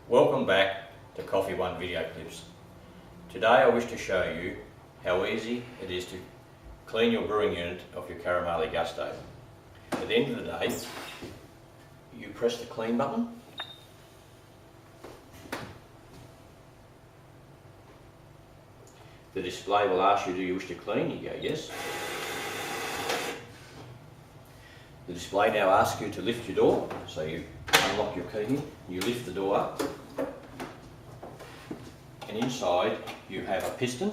Welcome back to KoffeeOne video clips. Today I wish to show you how easy it is to clean your brewing unit of your Carimali Gusto. At the end of the day, you press the clean button. The display will ask you, do you wish to clean? You go yes. The display now asks you to lift your door, so you unlock your key, you lift the door up, and inside you have a piston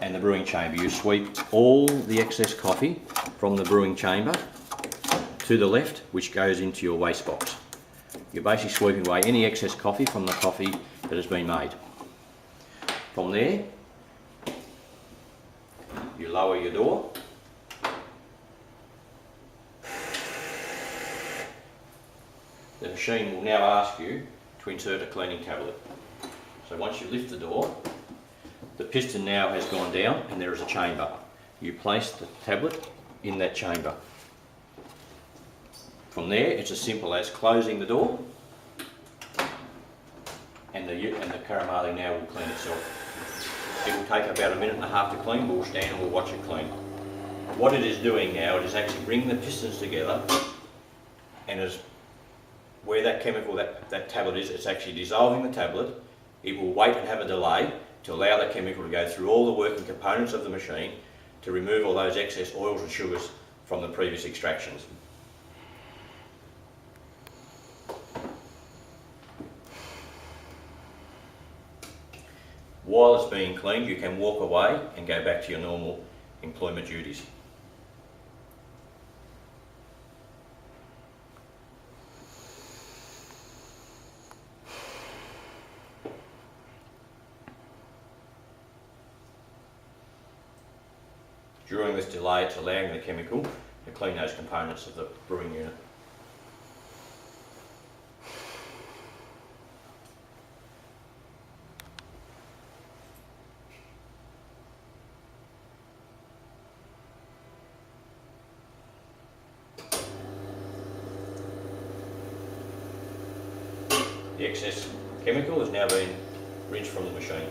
and the brewing chamber. You sweep all the excess coffee from the brewing chamber to the left, which goes into your waste box. You're basically sweeping away any excess coffee from the coffee that has been made. From there, you lower your door. The machine will now ask you to insert a cleaning tablet. So once you lift the door, the piston now has gone down and there is a chamber. You place the tablet in that chamber. From there, it's as simple as closing the door and the Carimali now will clean itself. It will take about 1.5 minutes to clean. We'll stand and we'll watch it clean. What it is doing now, it is actually bringing the pistons together, and as where that chemical, that tablet is, it's actually dissolving the tablet. It will wait and have a delay to allow that chemical to go through all the working components of the machine to remove all those excess oils and sugars from the previous extractions. While it's being cleaned, you can walk away and go back to your normal employment duties. During this delay, it's allowing the chemical to clean those components of the brewing unit. The excess chemical is now being rinsed from the machine.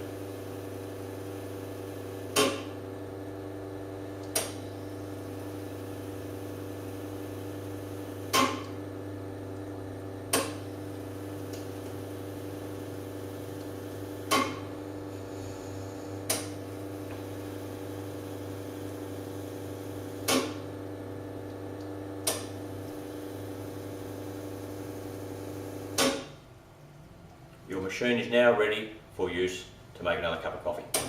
Your machine is now ready for use to make another cup of coffee.